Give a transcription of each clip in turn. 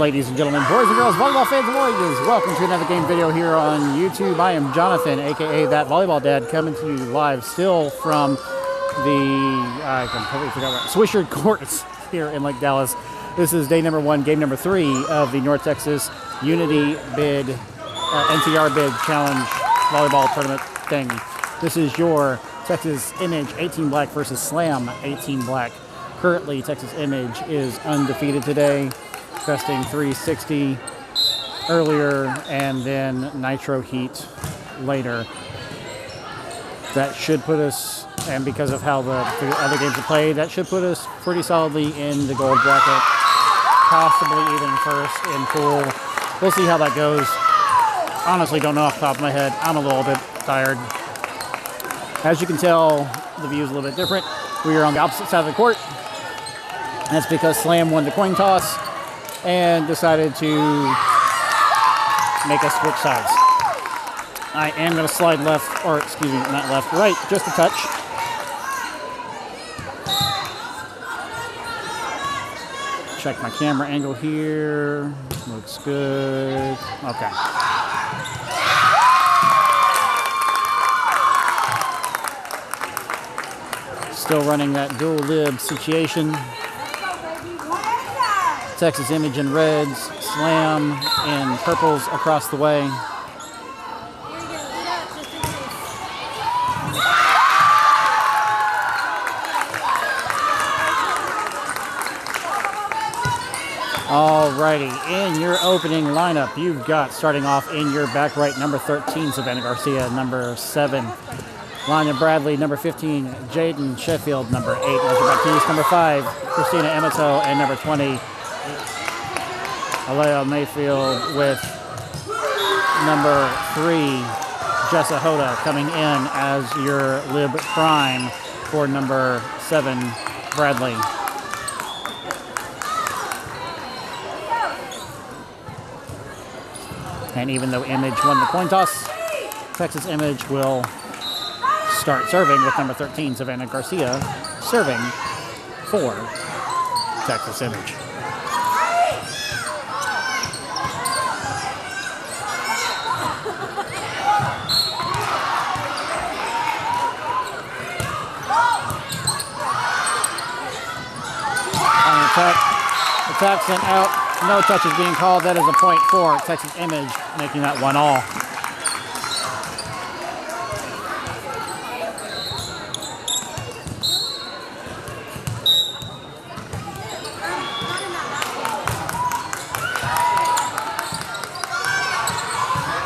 Ladies and gentlemen, boys and girls, volleyball fans and voyages, welcome to another game video here on YouTube. I am Jonathan, aka That Volleyball Dad, coming to you live still from the, I completely forgot about Swisher Courts here in Lake Dallas. This is day number 1, game number 3 of the North Texas Unity bid, NTR bid challenge volleyball tournament thing. This is your Texas Image 18 Black versus Slam 18 Black. Currently, Texas Image is undefeated today, cresting 360 earlier and then Nitro Heat later. That should put us, and because of how the other games are played, that should put us pretty solidly in the gold bracket, possibly even first in pool. We'll see how that goes. Honestly, don't know off the top of my head. I'm a little bit tired. As you can tell, the view is a little bit different. We are on the opposite side of the court. That's because Slam won the coin toss and decided to make us switch sides. I am going to slide left, or excuse me, not left, right, just a touch. Check my camera angle here. Looks good. Okay. Still running that dual lib situation. Texas Image in reds, Slam in purples across the way. Alrighty, in your opening lineup, you've got, starting off in your back right, number 13, Savannah Garcia, number 7, Lanya Bradley, number 15, Jaden Sheffield, number 8, Ezra Baptiste, number 5, Christina Emato, and number 20, Alea Mayfield with number 3, Jessa Hoda, coming in as your lib prime for number 7, Bradley. And even though Image won the coin toss, Texas Image will start serving with number 13, Savannah Garcia, serving for Texas Image. Attack sent out. No touches being called. That is a point for Texas Image, making that 1-all.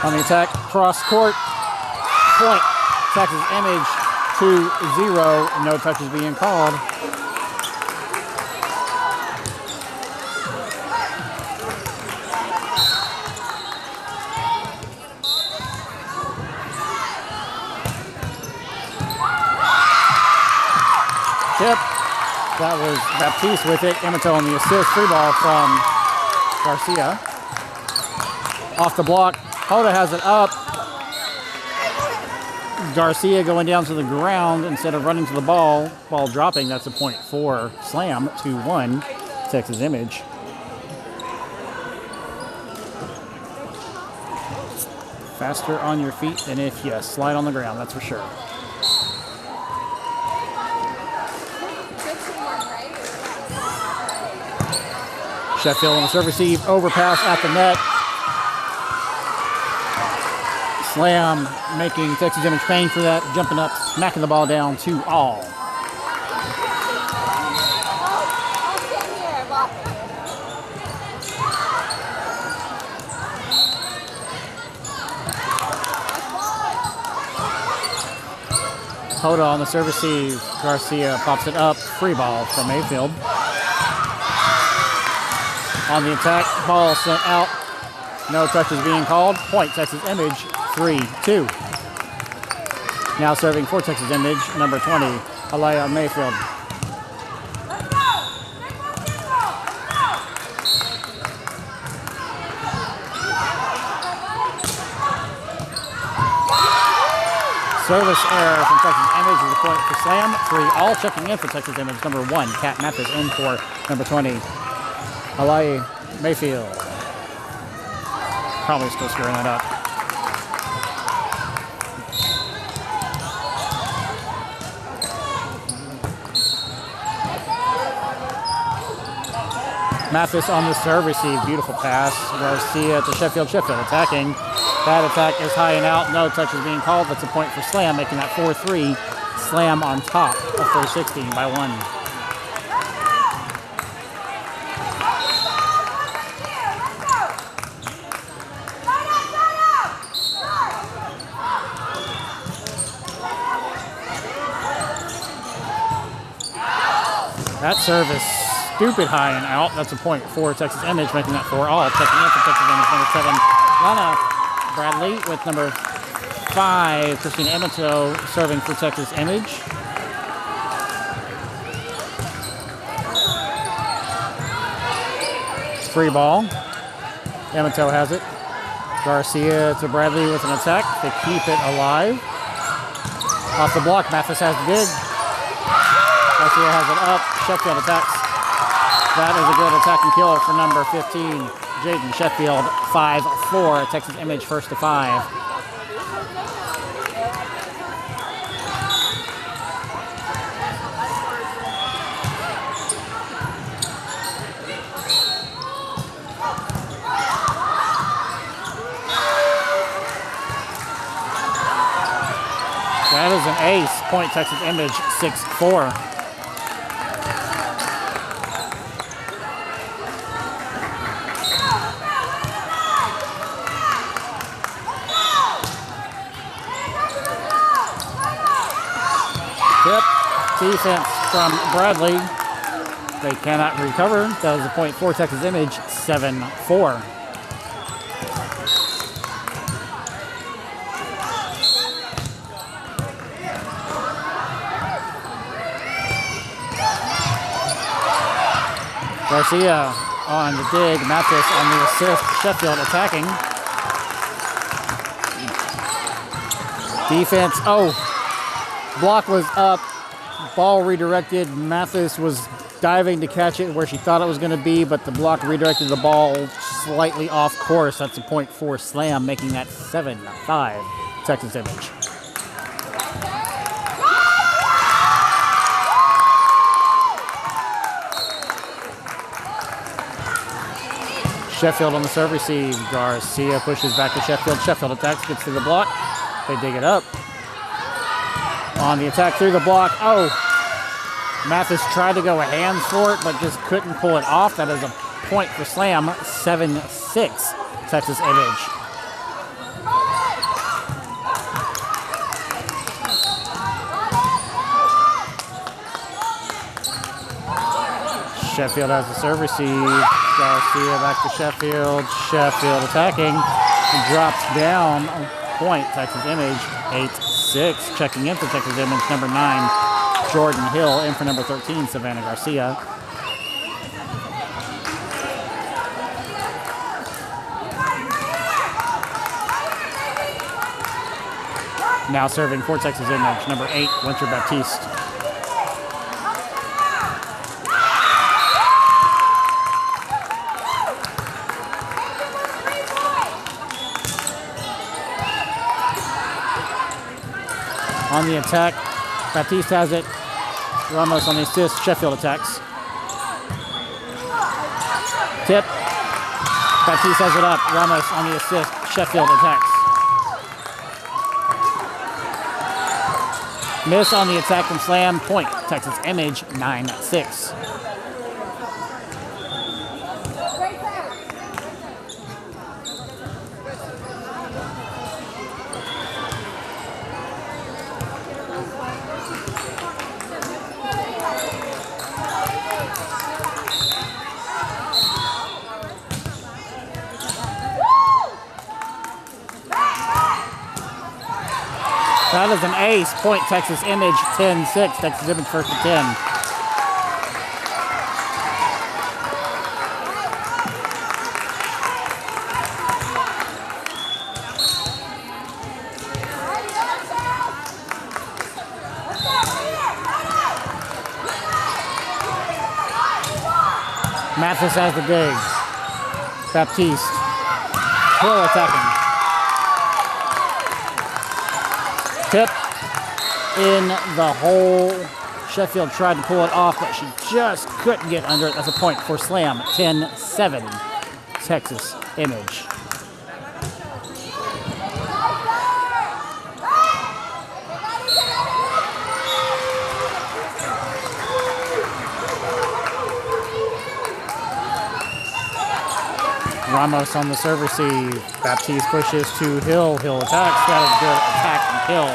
On the attack, cross court, point. Texas Image 2-0. No touches being called. Tip. That was Baptiste with it. Emato on the assist. Free ball from Garcia. Off the block. Hoda has it up. Garcia going down to the ground instead of running to the ball. Ball dropping. That's a point for Slam. 2-1. Texas Image. Faster on your feet than if you slide on the ground. That's for sure. Sheffield on the serve receive, overpass at the net. Slam making Texas Image paying for that, jumping up, smacking the ball down 2-all. Hoda on the serve receive, Garcia pops it up, free ball from Mayfield. On the attack, ball sent out. No touches being called. Point, Texas Image, 3-2. Now serving for Texas Image, number 20, Alea Mayfield. Service error from Texas Image is a point for Slam. 3-all. Checking in for Texas Image, number 1, Kat Mathis, in for number 20, Alea Mayfield. Probably still screwing that up. Mathis on the serve receive. Beautiful pass. Garcia to Sheffield. Sheffield attacking. That attack is high and out. No touch is being called. That's a point for Slam, making that 4-3. Slam on top of first 16 by 1. That serve is stupid high and out. That's a point for Texas Image, making that 4-all. Checking in for Texas Image, number 7, Lana Bradley with number 5, Christina Amato serving for Texas Image. Free ball. Amato has it. Garcia to Bradley with an attack to keep it alive. Off the block, Mathis has the dig. Garcia has it up. Sheffield attacks. That is a good attack and kill for number 15, Jaden Sheffield. 5-4. Texas Image first to 5. That is an ace. Point Texas Image 6-4. Tip defense from Bradley. They cannot recover. That is a point for Texas Image 7-4. Garcia on the dig, Mathis on the assist, Sheffield attacking. Defense, block was up, ball redirected. Mathis was diving to catch it where she thought it was going to be, but the block redirected the ball slightly off course. That's a point for Slam, making that 7-5 Texas Image. Sheffield on the serve receive. Garcia pushes back to Sheffield. Sheffield attacks, gets to the block. They dig it up. On the attack through the block. Mathis tried to go hands for it, but just couldn't pull it off. That is a point for Slam. 7-6 Texas Image. Sheffield has the serve receive. Garcia back to Sheffield. Sheffield attacking. Drops down. Point Texas Image 8-6. Checking in for Texas Image, number 9, Jordan Hill. In for number 13, Savannah Garcia. Now serving for Texas Image, number 8, Winter Baptiste. On the attack, Baptiste has it. Ramos on the assist. Sheffield attacks. Tip. Baptiste has it up. Ramos on the assist. Sheffield attacks. Miss on the attack from Slam. Point Texas Image 9-6. That is an ace. Point Texas Image 10-6. Texas Image first to 10. Mathis has the dig. Baptiste Hill attacking. Tip in the hole. Sheffield tried to pull it off, but she just couldn't get under it. That's a point for Slam. 10-7. Texas Image. Ramos on the serve receive. Baptiste pushes to Hill. Hill attacks. That is a good attack from Hill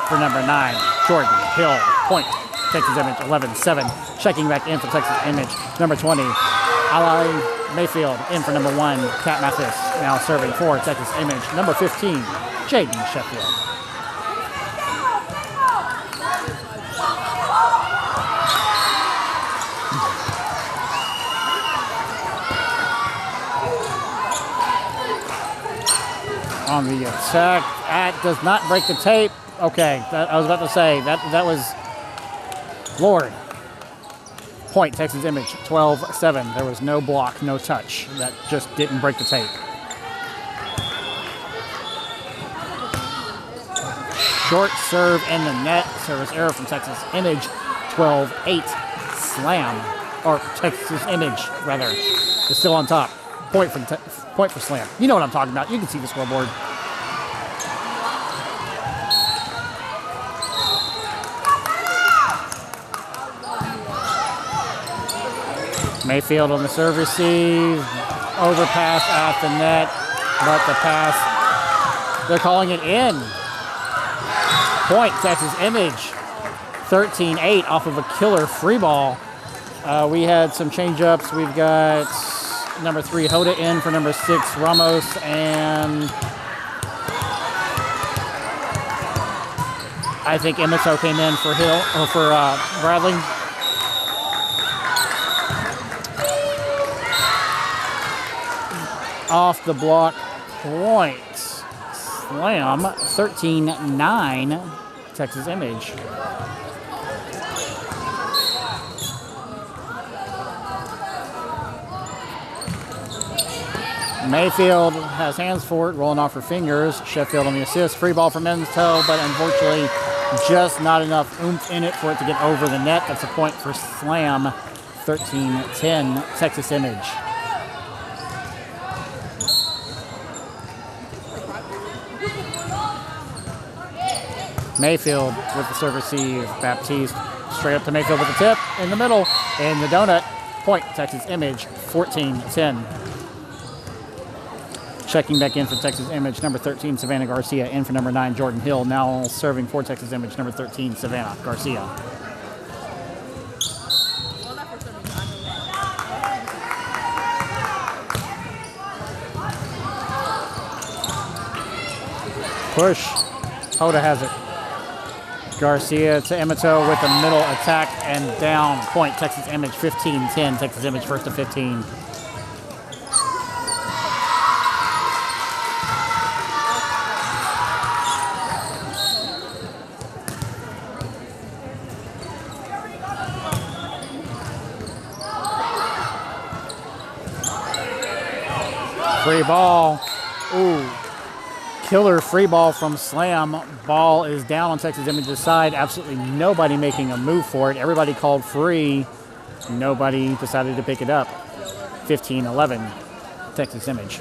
for number 9. Jordan Hill. Point. Texas Image 11-7. Checking back in for Texas Image. Number 20. Ali Mayfield in for number 1. Kat Mathis now serving for Texas Image. Number 15. Jaden Sheffield. On the attack, that does not break the tape. Okay, I was about to say, that was Lord. Point, Texas Image, 12-7. There was no block, no touch. That just didn't break the tape. Short serve in the net. Service error from Texas Image, 12-8. Slam, or Texas Image, rather, is still on top. Point for Slam. You know what I'm talking about. You can see the scoreboard. Mayfield on the serve receive. Overpass at the net. But the pass, they're calling it in. Point, Texas Image. 13-8 off of a killer free ball. We had some change-ups. We've got number 3, Hoda in for number 6, Ramos, and I think Emito came in for Bradley. Off the block point. Slam, 13-9, Texas Image. Mayfield has hands for it, rolling off her fingers. Sheffield on the assist. Free ball from Emito, but unfortunately just not enough oomph in it for it to get over the net. That's a point for Slam. 13-10, Texas Image. Mayfield with the serve receive. Baptiste straight up to Mayfield with the tip in the middle. In the donut. Point, Texas Image. 14-10. Checking back in for Texas Image, number 13, Savannah Garcia, in for number 9, Jordan Hill. Now serving for Texas Image, number 13, Savannah Garcia. Push. Hoda has it. Garcia to Emito with the middle attack and down. Point, Texas Image, 15-10. Texas Image first to 15. Free ball. Ooh. Killer free ball from Slam. Ball is down on Texas Image's side. Absolutely nobody making a move for it. Everybody called free. Nobody decided to pick it up. 15-11, Texas Image.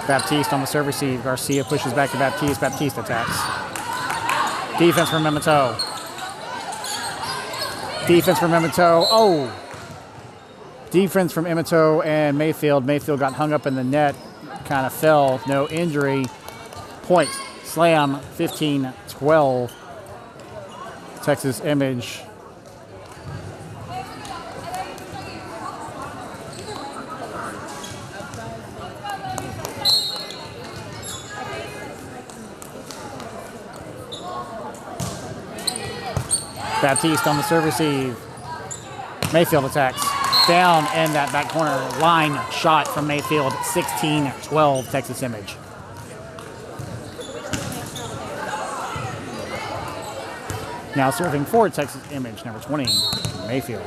Baptiste on the serve receive. Garcia pushes back to Baptiste. Baptiste attacks. Defense from Emito. Defense from Emito. Oh! Defense from Emito and Mayfield. Mayfield got hung up in the net. Kind of fell. No injury. Point. Slam. 15-12. Texas Image. Baptiste on the serve receive. Mayfield attacks. Down in that back corner. Line shot from Mayfield. 16-12 Texas Image. Now serving for Texas Image, number 20, Mayfield.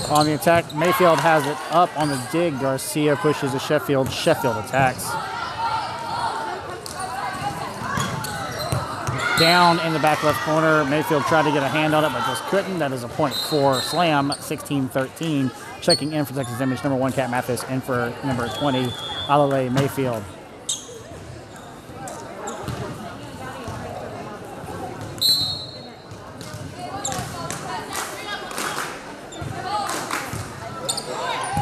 On the attack, Mayfield has it up on the dig. Garcia pushes to Sheffield. Sheffield attacks. Down in the back left corner. Mayfield tried to get a hand on it, but just couldn't. That is a point for Slam, 16-13. Checking in for Texas Image, number 1, Cat Mathis, in for number 20, Alale Mayfield.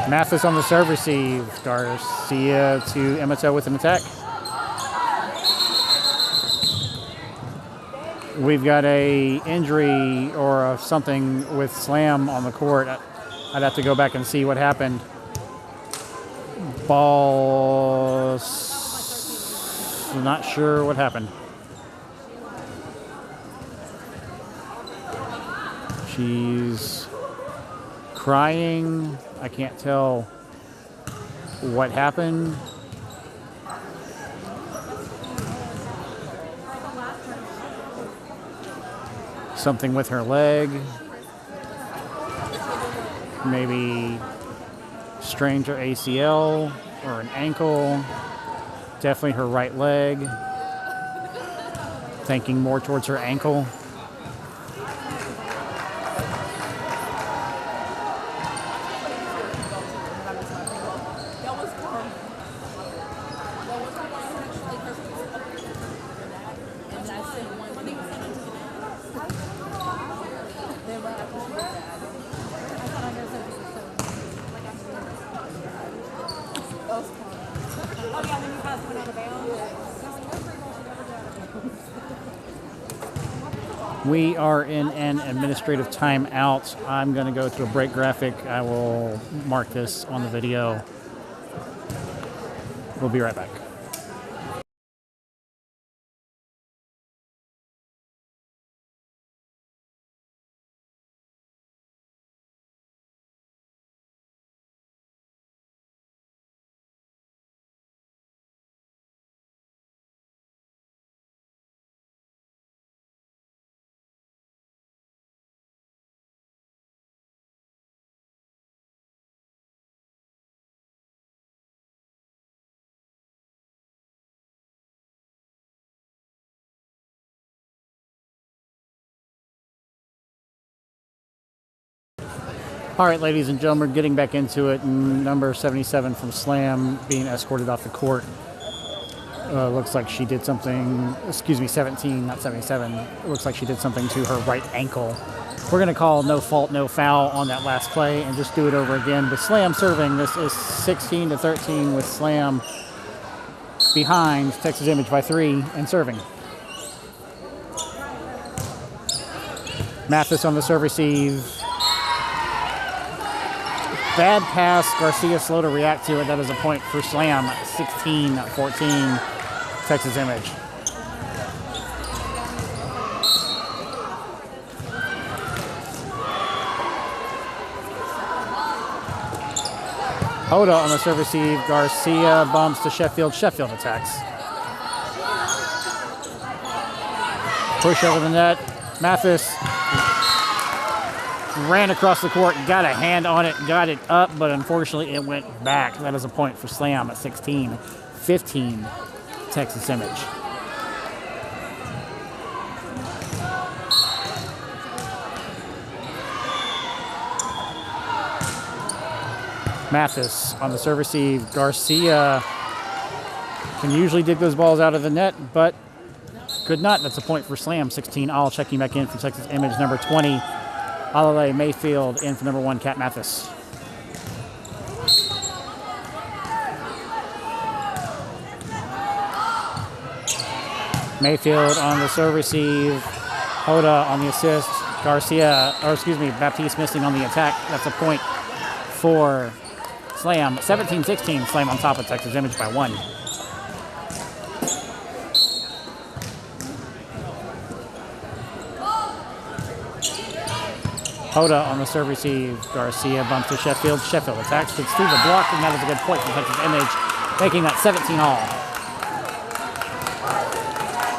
Mathis on the serve receive. Garcia to Emato with an attack. We've got a injury or something with Slam on the court. I'd have to go back and see what happened. Ball, not sure what happened. She's crying. I can't tell what happened. Something with her leg. Maybe strained her ACL or an ankle. Definitely her right leg. Thinking more towards her ankle. We are in an administrative timeout. I'm going to go to a break graphic. I will mark this on the video. We'll be right back. All right, ladies and gentlemen, we're getting back into it. Number 77 from Slam being escorted off the court. Looks like she did something, 17, not 77. It looks like she did something to her right ankle. We're going to call no fault, no foul on that last play and just do it over again. With Slam serving, this is 16-13 with Slam behind Texas Image by 3 and serving. Mathis on the serve receive. Bad pass. Garcia slow to react to it. That is a point for Slam. 16-14, Texas Image. Hoda on the serve receive. Garcia bumps to Sheffield. Sheffield attacks. Push over the net. Mathis ran across the court, got a hand on it, got it up, but unfortunately it went back. That is a point for Slam at 16-15, Texas Image. Mathis on the serve receive. Garcia can usually dig those balls out of the net, but could not. That's a point for Slam, 16-all. Checking back in for Texas Image, number 20. Alale Mayfield in for number 1, Cat Mathis. Mayfield on the serve receive. Hoda on the assist. Garcia, or excuse me, Baptiste missing on the attack. That's a point for Slam. 17-16, Slam on top of Texas Image by 1. Hoda on the serve receive. Garcia bumps to Sheffield. Sheffield attacks, gets through the block, and that is a good point from Texas Image, making that 17 all.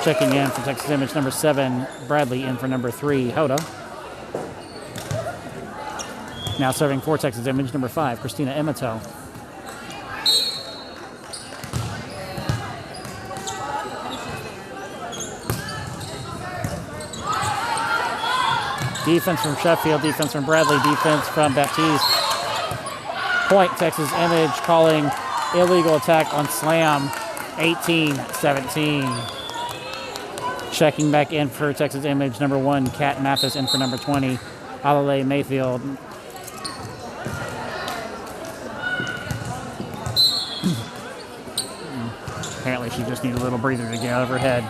Checking in for Texas Image, number 7, Bradley in for number 3, Hoda. Now serving for Texas Image, number 5, Christina Emato. Defense from Sheffield, defense from Bradley, defense from Baptiste. Point, Texas Image calling illegal attack on Slam, 18-17. Checking back in for Texas Image, number 1, Kat Mathis in for number 20, Alale Mayfield. Apparently she just needed a little breather to get out of her head.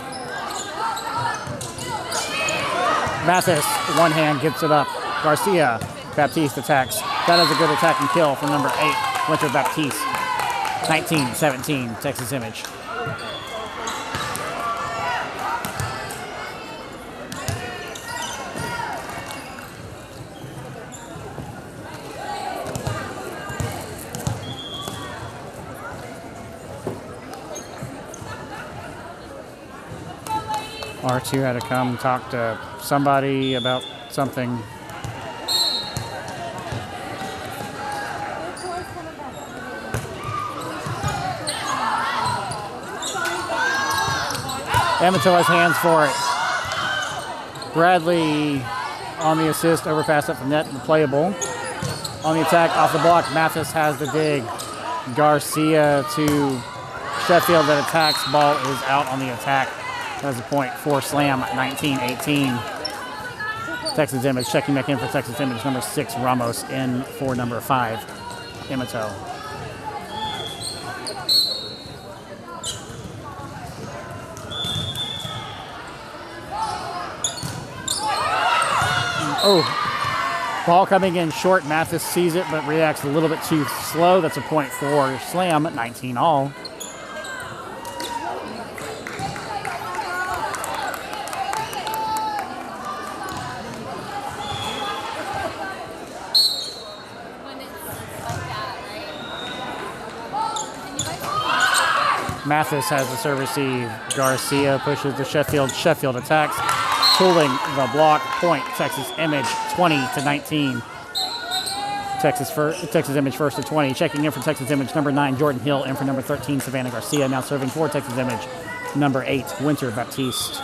Mathis, one hand, gets it up. Garcia, Baptiste attacks. That is a good attack and kill from number 8, Winter Baptiste. 19-17, Texas Image. R2 had to come talk to somebody about something. Emato has hands for it. Bradley on the assist, overpass up the net, playable. On the attack, off the block, Mathis has the dig. Garcia to Sheffield that attacks, ball is out on the attack. That is a point for Slam, 19-18. Texas Image checking back in for Texas Image, number 6, Ramos in for number 5, Emato. Oh, ball coming in short. Mathis sees it but reacts a little bit too slow. That's a point for Slam, 19 all. Mathis has the serve receive. Garcia pushes to Sheffield. Sheffield attacks, pulling the block. Point, Texas Image, 20-19. Texas Image first to 20. Checking in for Texas Image, number 9, Jordan Hill, in for number 13, Savannah Garcia. Now serving for Texas Image, number 8, Winter Baptiste.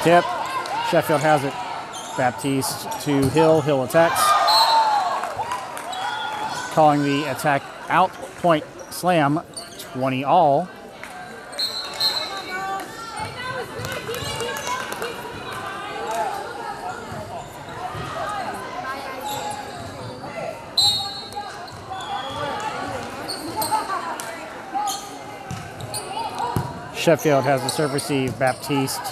Tip. Sheffield has it. Baptiste to Hill. Hill attacks. Calling the attack out. Point Slam. 20 all. Sheffield has the serve receive. Baptiste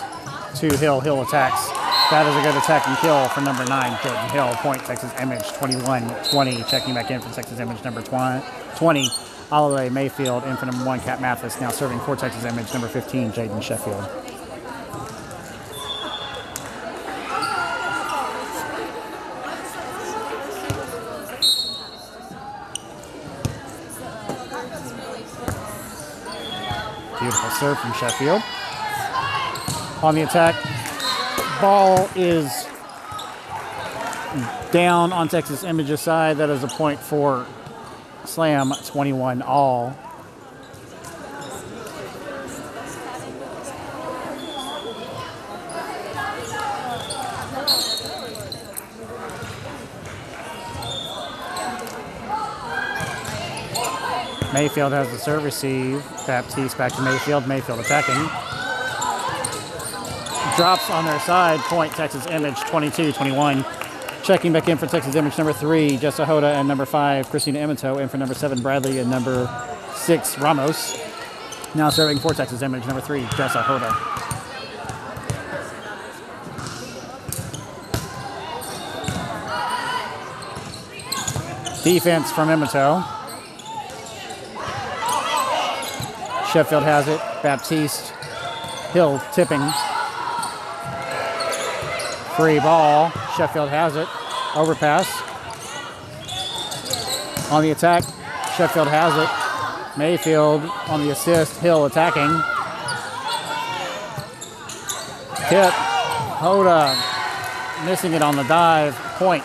to Hill. Hill attacks. That is a good attack and kill for number 9, Jordan Hill. Point, Texas Image, 21-20. Checking back in for Texas Image, number 20, Alale Mayfield, in for number 1, Kat Mathis. Now serving for Texas Image, number 15, Jaden Sheffield. Beautiful serve from Sheffield. On the attack, ball is down on Texas Image's side. That is a point for Slam, 21 all. Mayfield has the serve receive. Baptiste back to Mayfield. Mayfield attacking. Drops on their side. Point, Texas Image, 22-21. Checking back in for Texas Image, number 3, Jessa Hoda, and number 5, Christina Emato, in for number 7, Bradley, and number 6, Ramos. Now serving for Texas Image, number 3, Jessa Hoda. Defense from Emato. Sheffield has it. Baptiste. Hill tipping. Free ball. Sheffield has it. Overpass. On the attack. Sheffield has it. Mayfield on the assist. Hill attacking. Tip. Hoda missing it on the dive. Point.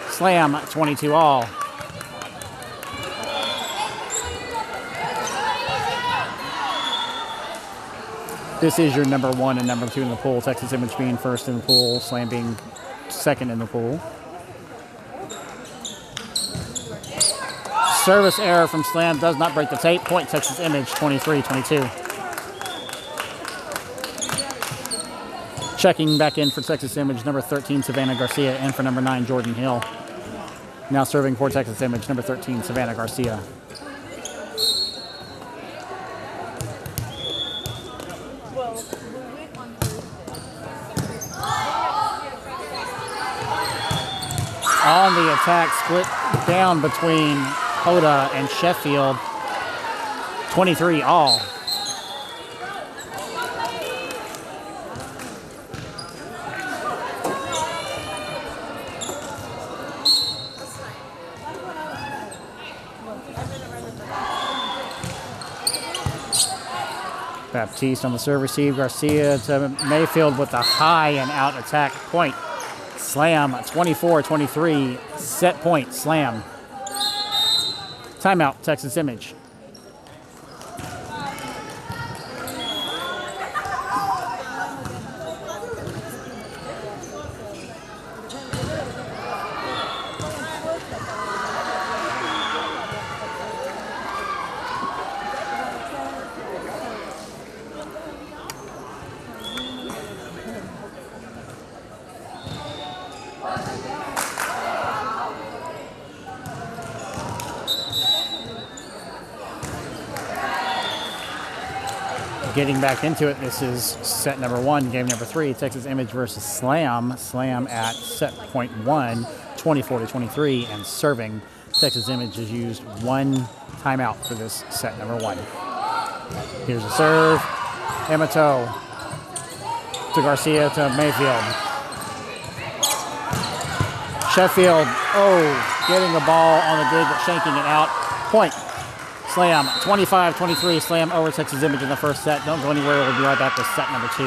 Slam. 22 all. This is your number 1 and number 2 in the pool. Texas Image being first in the pool. Slam being second in the pool. Service error from Slam does not break the tape. Point Texas Image 23-22. Checking back in for Texas Image, number 13, Savannah Garcia, and for number 9, Jordan Hill. Now serving for Texas Image, number 13, Savannah Garcia. On the attack, split down between Hoda and Sheffield. 23 all. Baptiste on the serve receive. Garcia to Mayfield with the high and out attack. Point. Slam. 24-23. Set point. Slam. Timeout. Texas Image. Getting back into it, this is set number 1, game number 3, Texas Image versus Slam. Slam at set point 1, 24-23, and serving. Texas Image has used 1 timeout for this set number 1. Here's a serve. Emato to Garcia to Mayfield. Sheffield, getting the ball on the dig, but shanking it out. Point. Slam, 25-23, Slam over Texas Image in the first set. Don't go anywhere. We'll be right back with set number 2.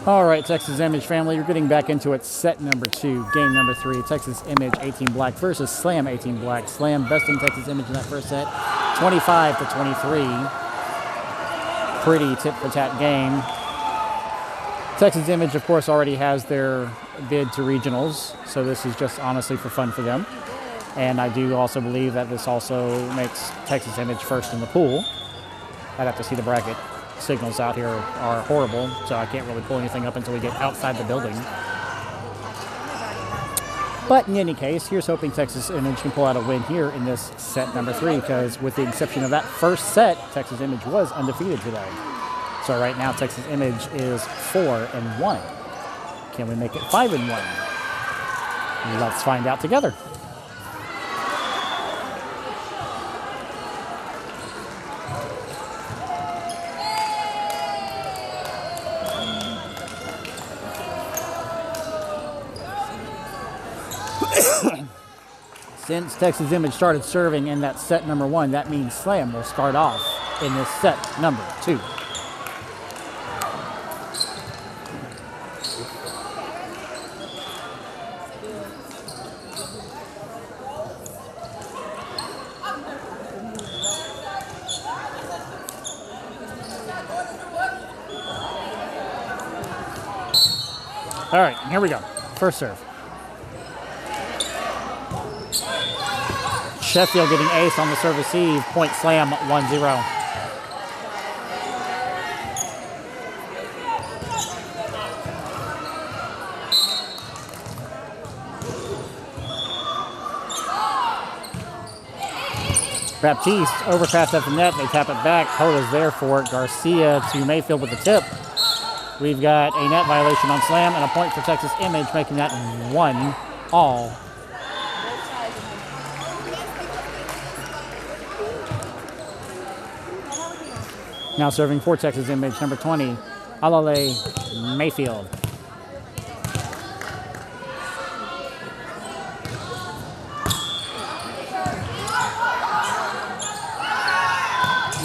All right, Texas Image family, you're getting back into it. Set number 2, game number 3. Texas Image 18 Black versus Slam 18 Black. Slam besting Texas Image in that first set, 25 to 23. Pretty tit-for-tat game. Texas Image, of course, already has their bid to regionals, so this is just honestly for fun for them. And I do also believe that this also makes Texas Image first in the pool. I'd have to see the bracket. Signals out here are horrible, so I can't really pull anything up until we get outside the building. But in any case, here's hoping Texas Image can pull out a win here in this set number 3, because with the exception of that first set, Texas Image was undefeated today. So right now, Texas Image is 4-1. Can we make it 5-1? Let's find out together. Since Texas Image started serving in that set number 1, that means Slam will start off in this set number 2. All right, here we go. First serve. Sheffield getting ace on the serve receive. Point Slam 1-0. Baptiste overpass at the net. They tap it back. Hoda's there for it. Garcia to Mayfield with the tip. We've got a net violation on Slam and a point for Texas Image, making that 1-all. Now serving for Texas Image, number 20, Alale Mayfield.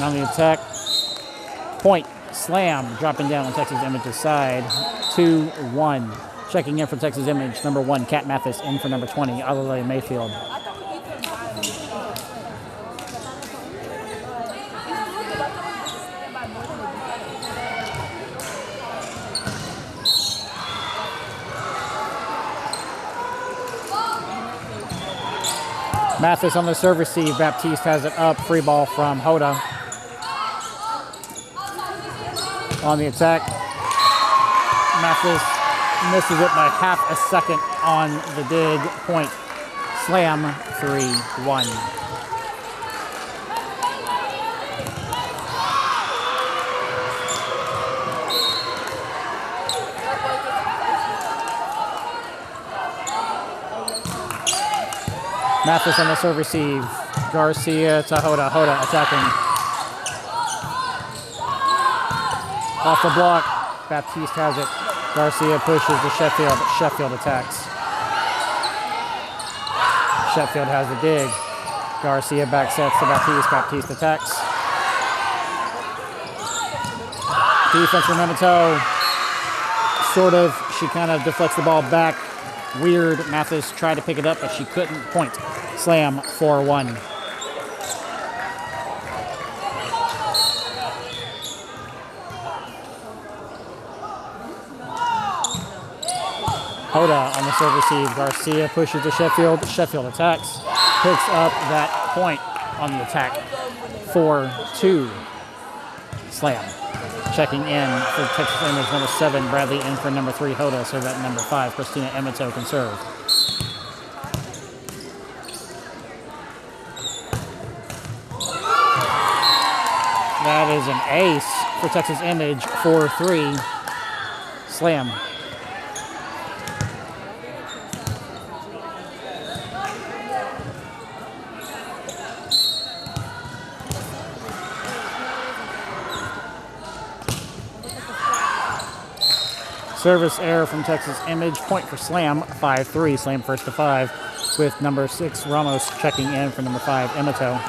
On the attack, point Slam dropping down on Texas Image's side, 2-1. Checking in for Texas Image, number 1, Kat Mathis, in for number 20, Alale Mayfield. Mathis on the serve receive. Baptiste has it up. Free ball from Hoda. On the attack, Mathis misses it by half a second on the dig. Point Slam 3-1. Mathis on the serve receive. Garcia to Hoda. Hoda attacking. Off the block. Baptiste has it. Garcia pushes to Sheffield. Sheffield attacks. Sheffield has the dig. Garcia back sets to Baptiste. Baptiste attacks. Defense from Nemeto. Sort of. She kind of deflects the ball back. Weird. Mathis tried to pick it up, but she couldn't. Point. Slam 4-1. Hoda on the serve receive. Garcia pushes to Sheffield. Sheffield attacks. Picks up that point on the attack. 4-2. Slam. Checking in for Texas Image, number 7. Bradley in for number 3. Hoda. Serve at number 5. Christina Emito can serve. That is an ace for Texas Image. 4-3. Slam. Service error from Texas Image. Point for Slam, 5-3. Slam first to 5 with number 6, Ramos, checking in for number 5, Emito.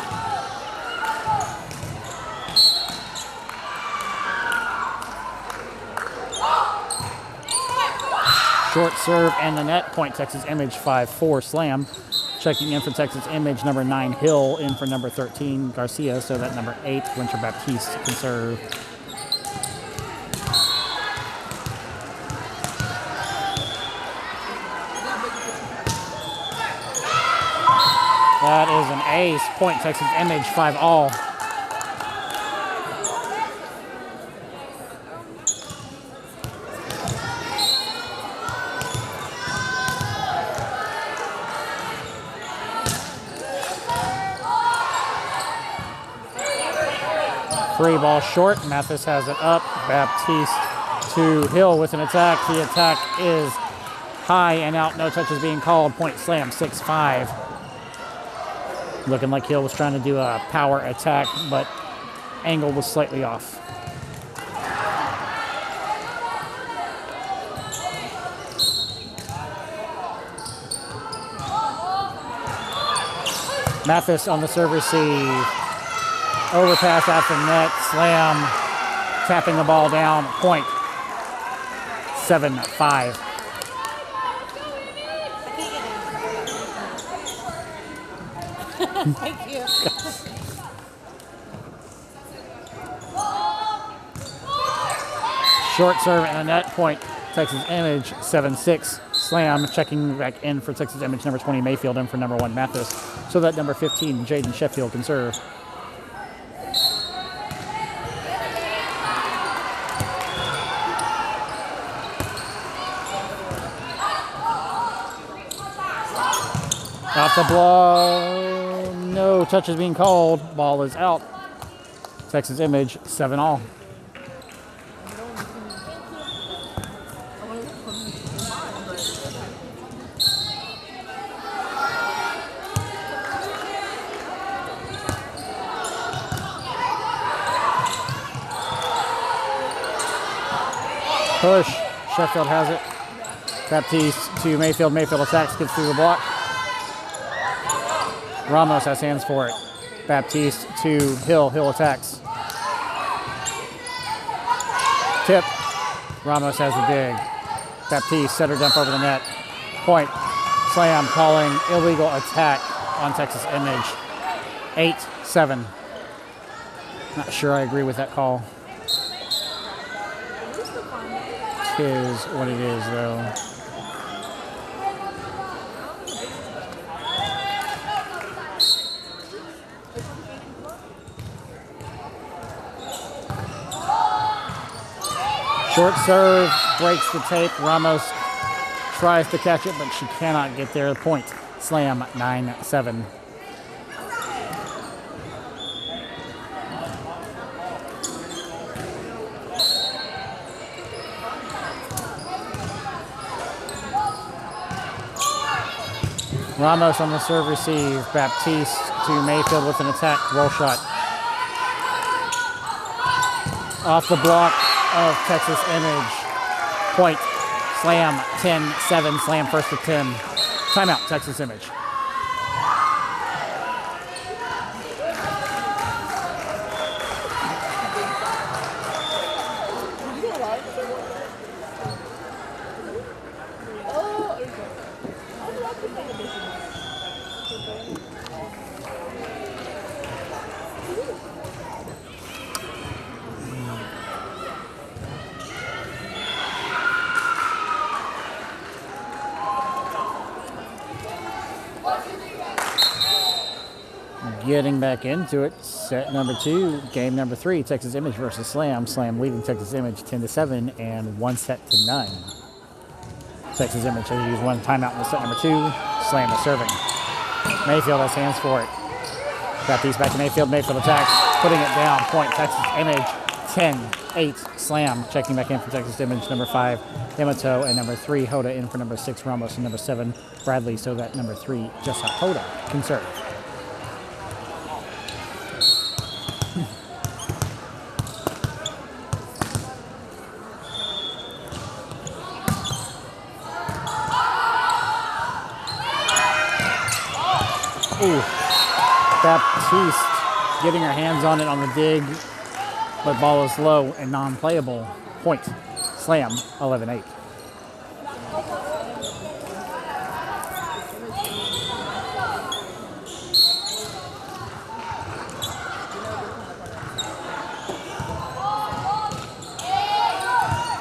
Short serve and the net. Point Texas Image 5-4 slam. Checking in for Texas Image, number 9 Hill, in for number 13 Garcia, so that number 8 Winter Baptiste can serve. That is an ace. Point Texas Image 5-all. Free ball short. Mathis has it up. Baptiste to Hill with an attack. The attack is high and out. No touches being called. Point slam 6-5. Looking like Hill was trying to do a power attack, but angle was slightly off. Mathis on the serve receive. Overpass after net, slam, tapping the ball down, point, 7-5. Thank you. Short serve and a net, point, Texas Image, 7-6. Slam, checking back in for Texas Image, number 20 Mayfield, in for number 1 Mathis. So that number 15, Jaden Sheffield, can serve. Off the ball, no touches being called. Ball is out. Texas Image, 7-all. Push. Sheffield has it. Baptiste to Mayfield. Mayfield attacks, gets through the block. Ramos has hands for it. Baptiste to Hill. Hill attacks. Tip. Ramos has the dig. Baptiste, setter dump over the net. Point. Slam, calling illegal attack on Texas Image. 8-7. Not sure I agree with that call. Is what it is, though. Short serve, breaks the tape. Ramos tries to catch it, but she cannot get there. Point. Slam, 9-7. Ramos on the serve receive. Baptiste to Mayfield with an attack. Roll shot. Off the block of Texas Image. Point. Slam 10-7. Slam first to 10. Timeout, Texas Image. Getting back into it, set number 2, game number 3, Texas Image versus Slam. Slam leading Texas Image 10-7 and 1-9. Texas Image has used one timeout in the set number 2. Slam is serving. Mayfield has hands for it. Baptiste back to Mayfield. Mayfield attacks, putting it down. Point Texas Image 10-8. Slam checking back in for Texas Image. Number 5, Yamato, and number 3, Hoda, in for number 6, Ramos, and number 7, Bradley. So that number 3, Jessa Hoda, can serve. Ooh, Baptiste getting her hands on it on the dig, but ball is low and non-playable. Point. Slam, 11-8.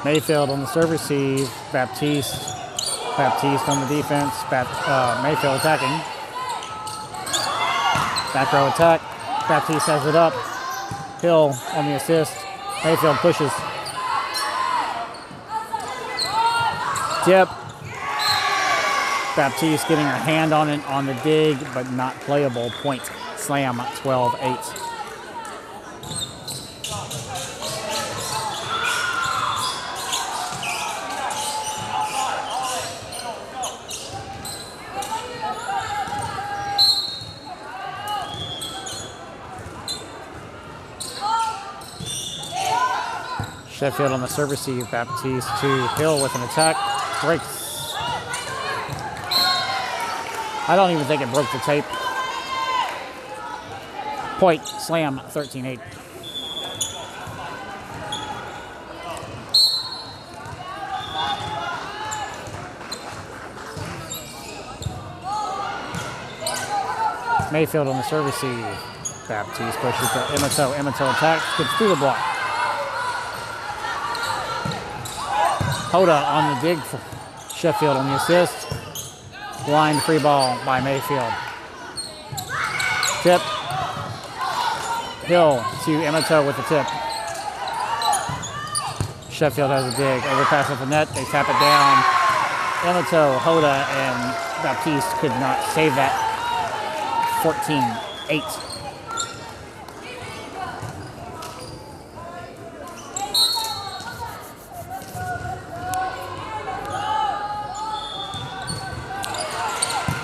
Mayfield on the serve receive. Baptiste on the defense. Mayfield attacking. Back row attack. Baptiste has it up. Hill on the assist. Mayfield pushes. Tip. Baptiste getting a hand on it on the dig, but not playable. Point. Slam 12-8. Sheffield on the serve receive. Baptiste to Hill with an attack. Breaks. I don't even think it broke the tape. Point. Slam 13-8. Mayfield on the serve receive. Baptiste pushes to Emato. Emato attacks. Gets through the block. Hoda on the dig for Sheffield on the assist. Blind free ball by Mayfield. Tip. Hill to Emato with the tip. Sheffield has a dig. Overpass at the net. They tap it down. Emato, Hoda, and Baptiste could not save that. 14-8.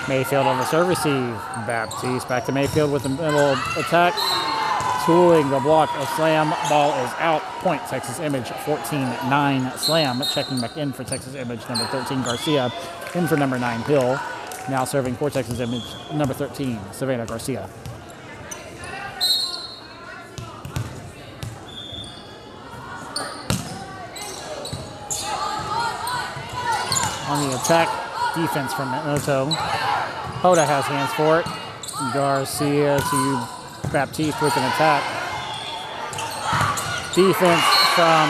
Mayfield on the serve receive. Baptiste back to Mayfield with the middle attack. Tooling the block. A slam. Ball is out. Point. Texas Image 14-9 slam. Checking back in for Texas Image. Number 13 Garcia. In for number 9 Hill. Now serving for Texas Image. Number 13 Savannah Garcia. On the attack. Defense from Emato. Hoda has hands for it. Garcia to Baptiste with an attack. Defense from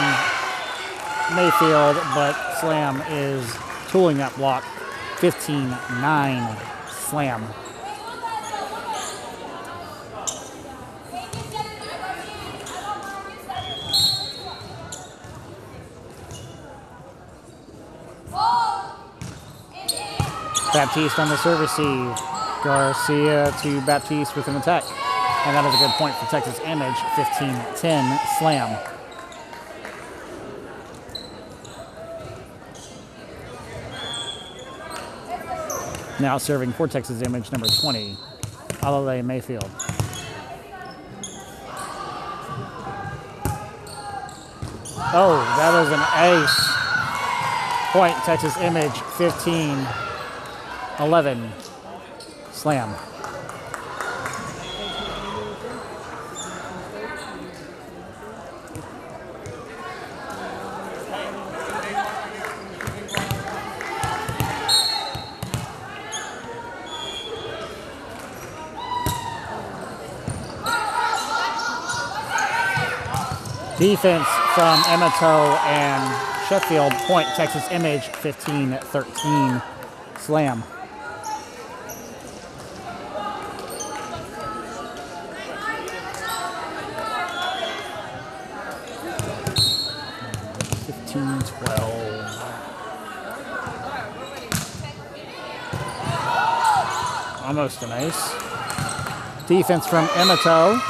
Mayfield, but Slam is tooling that block. 15-9 Slam. Baptiste on the serve receive. Garcia to Baptiste with an attack. And that is a good point for Texas Image. 15-10 Slam. Now serving for Texas Image, number 20, Alale Mayfield. Oh, that is an ace. Point, Texas Image, 15-11 Slam. Defense from Emato and Sheffield. Point, Texas Image, 15-13 Slam. Almost an ace. Defense from Emato,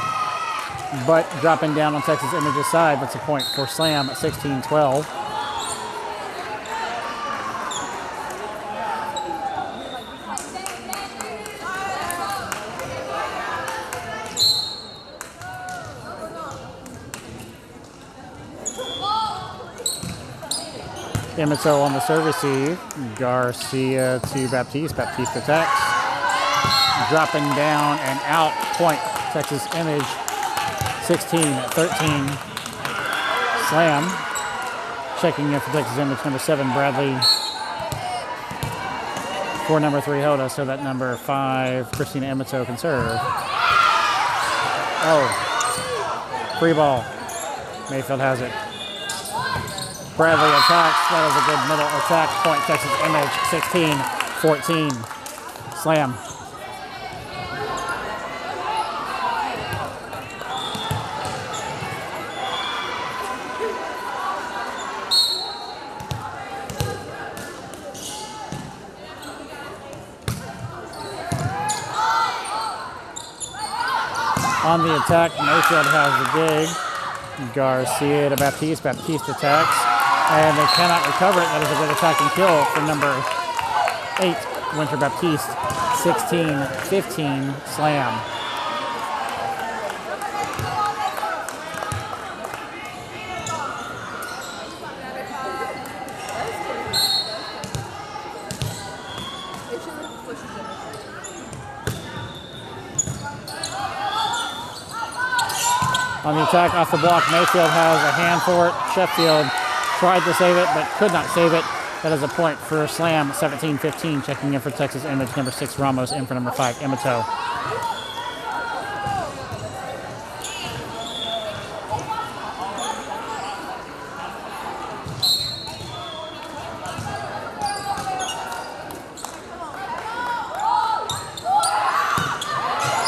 but dropping down on Texas Image's side. That's a point for Slam, 16-12. Emato on the serve receive. Garcia to Baptiste. Baptiste attacks. Dropping down and out. Point, Texas Image, 16-13 Slam. Checking in for Texas Image, number 7 Bradley. For number 3 Hoda, so that number 5 Christina Emato can serve. Oh, free ball. Mayfield has it. Bradley attacks. That is a good middle attack. Point Texas Image, 16-14. Slam. On the attack, Mayfield has the dig. Garcia to Baptiste. Baptiste attacks. And they cannot recover it. That is a good attack and kill for number 8, Winter Baptiste. 16-15. Slam. On the attack off the block, Mayfield has a hand for it. Sheffield tried to save it, but could not save it. That is a point for Slam, 17-15. Checking in for Texas Image, number 6, Ramos, in for number 5, Imoto.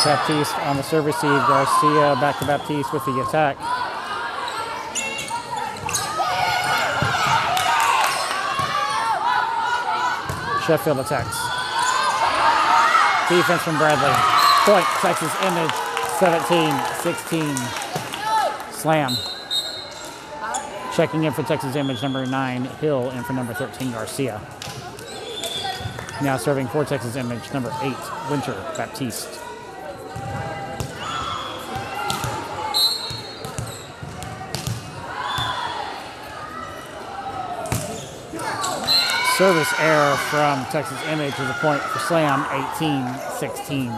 Baptiste on the serve receive. Garcia back to Baptiste with the attack. Sheffield attacks. Defense from Bradley. Point, Texas Image, 17-16. Slam. Checking in for Texas Image, number 9, Hill, in for number 13, Garcia. Now serving for Texas Image, number 8, Winter Baptiste. Service error from Texas Image is a point for Slam, 18-16.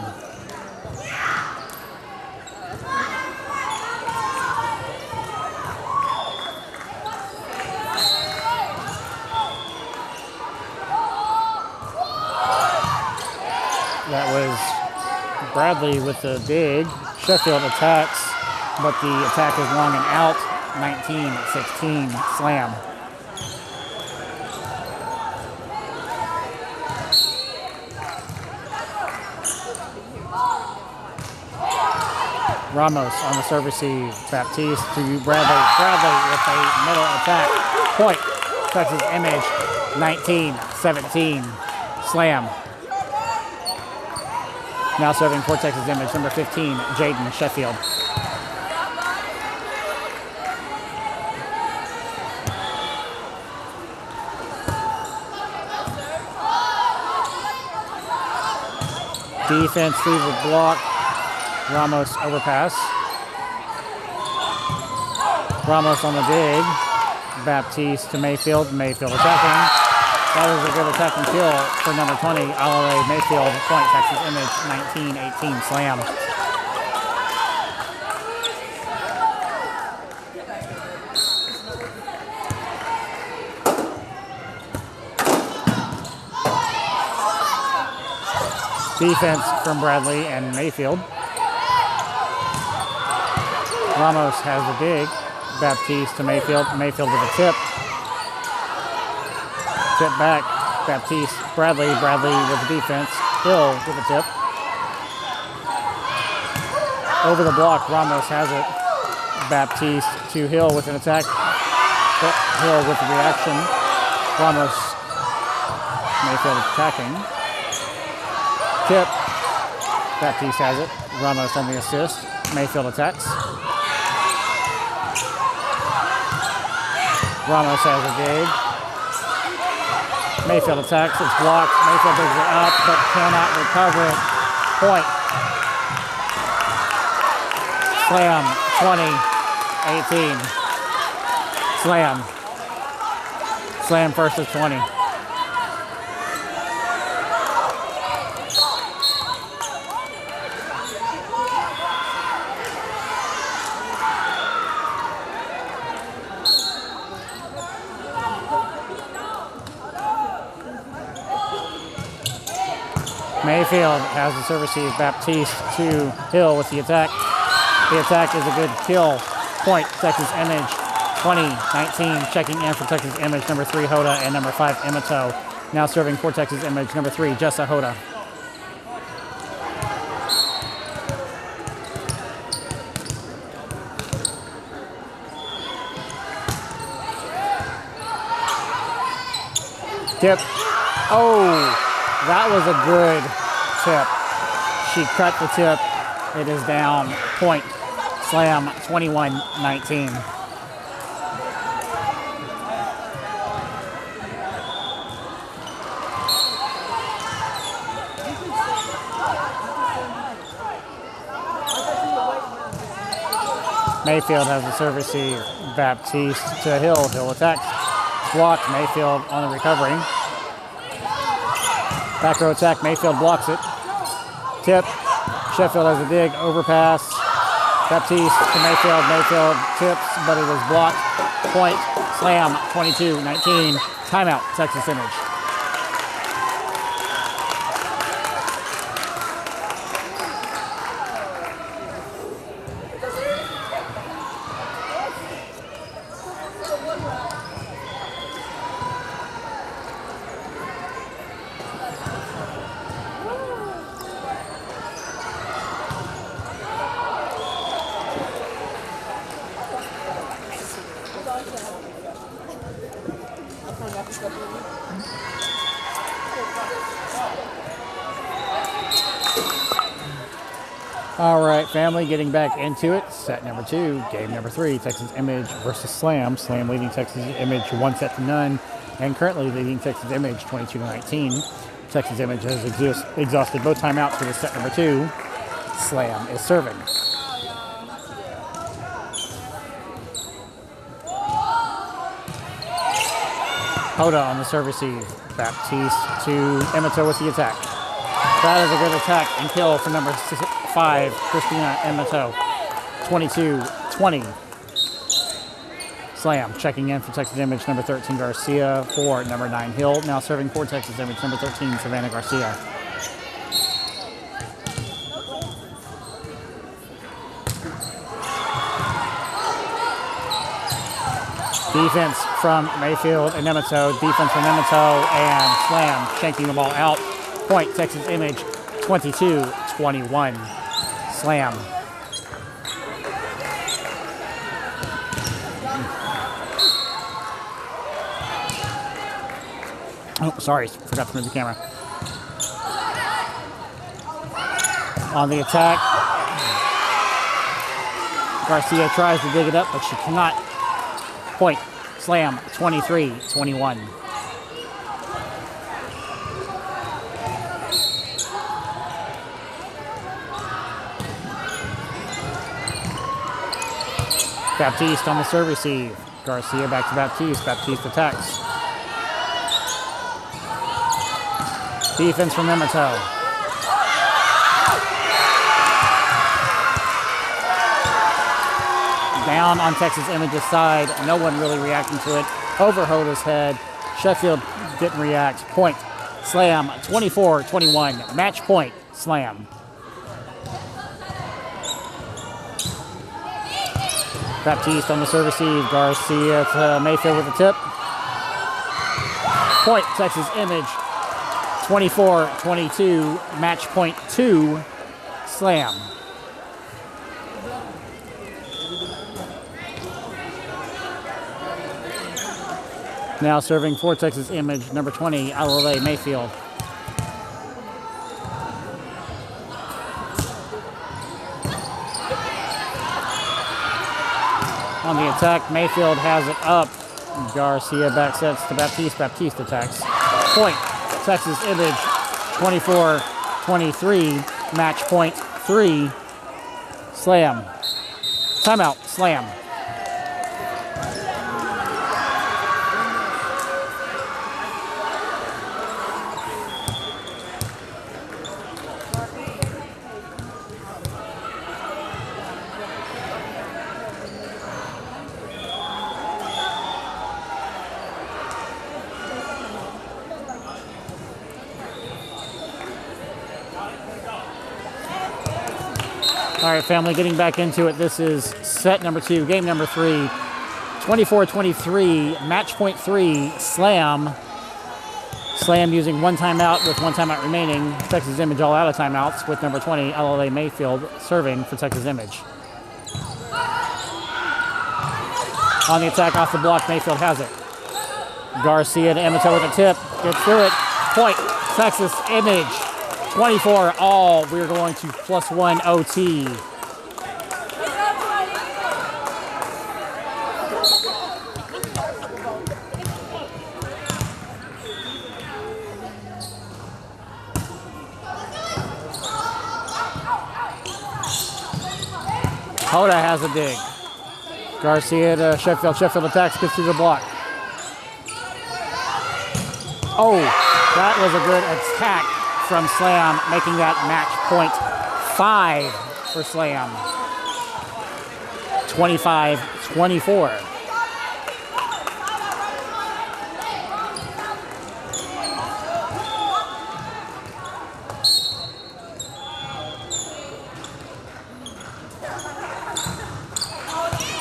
That was Bradley with the dig. Sheffield attacks, but the attack is long and out, 19-16, Slam. Ramos on the serve receive. Baptiste to Bradley. Bradley with a middle attack. Point. Texas Image. 19-17. Slam. Now serving for Texas Image. Number 15, Jaden Sheffield. Defense through the block. Ramos overpass. Ramos on the dig. Baptiste to Mayfield. Mayfield attacking. That was a good attack and kill for number 20, Alare Mayfield. Point, Texas Image, 19-18. Slam. Defense from Bradley and Mayfield. Ramos has a dig. Baptiste to Mayfield. Mayfield with a tip. Tip back. Baptiste. Bradley. Bradley with the defense. Hill with a tip. Over the block. Ramos has it. Baptiste to Hill with an attack. Hill with the reaction. Ramos. Mayfield attacking. Tip. Baptiste has it. Ramos on the assist. Mayfield attacks. Ramos has a dig. Mayfield attacks. It's blocked. Mayfield digs it up, but cannot recover it. Point. Slam. 20-18. Slam. Slam first is 20. Mayfield has the serve receive. Baptiste to Hill with the attack. The attack is a good kill. Point, Texas Image, 20-19, checking in for Texas Image, number 3, Hoda, and number 5, Emato. Now serving for Texas Image, number 3, Jessa Hoda. Tip. Oh, that was a good tip. She cut the tip. It is down. Point. Slam. 21-19. Mayfield has the serve receive. Baptiste to Hill. Hill attacks. Blocked. Mayfield on the recovery. Back row attack. Mayfield blocks it. Tip. Sheffield has a dig. Overpass. Baptiste to Mayfield. Mayfield tips, but it was blocked. Point. Slam. 22-19. Timeout. Texas Image. All right, family, getting back into it. Set number 2, game number 3, Texas Image versus Slam. Slam leading Texas Image 1-0, and currently leading Texas Image 22-19. Texas Image has exhausted both timeouts for the set number 2. Slam is serving. Hoda on the serve receive. Baptiste to Emato with the attack. That is a good attack and kill for number 5, Christina Emato. 22-20. Slam checking in for Texas Image, number 13, Garcia, for number 9, Hill. Now serving for Texas Image, number 13, Savannah Garcia. Defense from Mayfield and Emato. Defense from Emato and Slam shanking the ball out. Point, Texas Image, 22-21. Slam. Oh, sorry, forgot to move the camera. On the attack, Garcia tries to dig it up, but she cannot. Point, Slam, 23-21. Baptiste on the serve receive. Garcia back to Baptiste. Baptiste attacks. Defense from Emato. Down on Texas Image's side. No one really reacting to it. Over Hoda's head. Sheffield didn't react. Point. Slam. 24-21. Match point. Slam. Baptiste on the serve receive. Garcia to Mayfield with the tip. Point, Texas Image. 24-22. Match point 2. Slam. Now serving for Texas Image, number 20, Alole Mayfield. On the attack, Mayfield has it up. Garcia back sets to Baptiste. Baptiste attacks. Point, Texas Image, 24-23. Match point 3. Slam. Timeout. Slam. All right, family, getting back into it. This is set number 2, game number 3. 24-23, match point 3, Slam. Slam using one timeout with one timeout remaining. Texas Image all out of timeouts with number 20, LLA Mayfield, serving for Texas Image. On the attack off the block, Mayfield has it. Garcia to Emato with a tip. Gets through it. Point, Texas Image. 24 all. We're going to +1 OT. Hoda has a dig. Garcia to Sheffield. Sheffield attacks, gets through the block. Oh, that was a good attack from Slam, making that match point 5 for Slam. 25-24.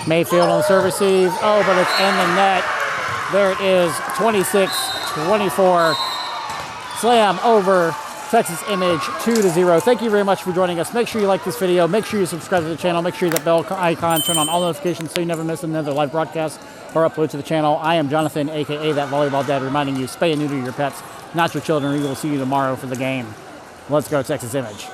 Mayfield on the serve receive. Oh, but it's in the net. There it is, 26-24. Slam over Texas Image 2-0. Thank you very much for joining us. Make sure you like this video. Make sure you subscribe to the channel. Make sure that bell icon, turn on all notifications so you never miss another live broadcast or upload to the channel. I am Jonathan, a.k.a. That Volleyball Dad, reminding you, spay and neuter your pets, not your children. We will see you tomorrow for the game. Let's go, Texas Image.